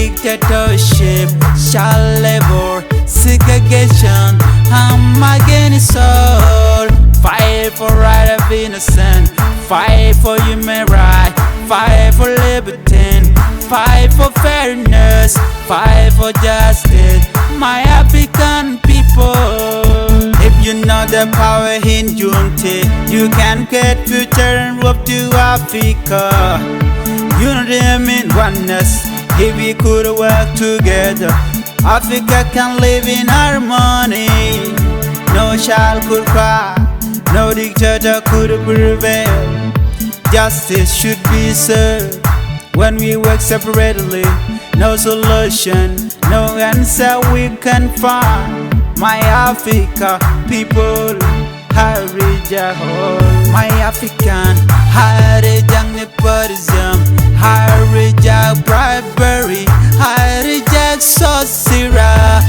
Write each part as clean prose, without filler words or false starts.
dictatorship, child labor, segregation. I'm against all. Fight for right of innocent, fight for human rights, fight for liberty, fight for fairness, fight for justice, my African people. If you know the power in unity, you can create future and rope to Africa. Unity means oneness. If we could work together, Africa can live in harmony. No child could cry, no dictator could prevail. Justice should be served. When we work separately, no solution, no answer we can find. My Africa people, Harija all. My African, Harija nepotism, Harija bribery, Harija sorcerer,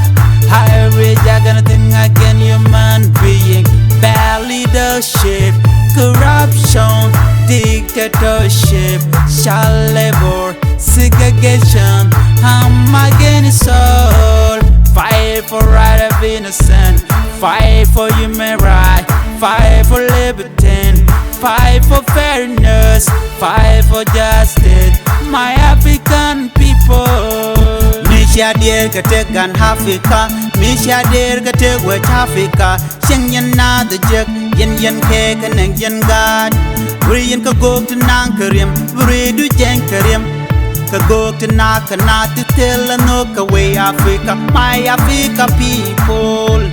Harija nothing against human being. Bad leadership, corruption, dictatorship, child labor, segregation. I'm against all. Fight for right of innocent, fight for human rights, fight for liberty, fight for fairness, fight for justice, my African people. Misha dear Katekan Africa, Misha dear Katek West Africa, Singing na the jerk, Yen cake and Yen God. Brian ka go to Nankarim, Bridu Jankarim. Ka go to Nakana to tell a knock away Africa, my Africa people.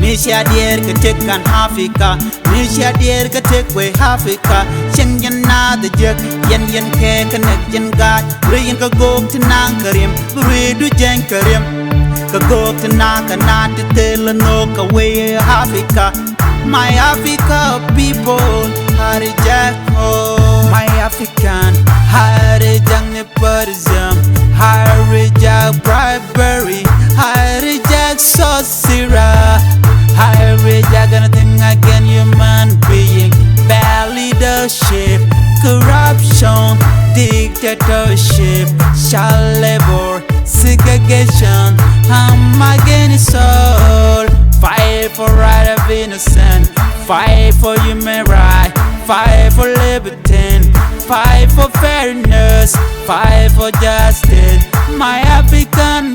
Misha dear Katekan Africa, Misha dear Katek way Africa, Singing na the jerk, Yen cake and Yen God. Brian ka go to Nankarim, Bridu Jankarim. Ka go to Nakana to tell a knock away Africa, my Africa people. Harija oh, my African, Harija nepotism, Harija bribery, Harija sorcerer, Harija nothing against human being. Bad leadership, corruption, dictatorship, child labor, segregation. I'm against all. Fight for right of innocent, fight for human rights, fight for liberty, fight for fairness, fight for justice, my African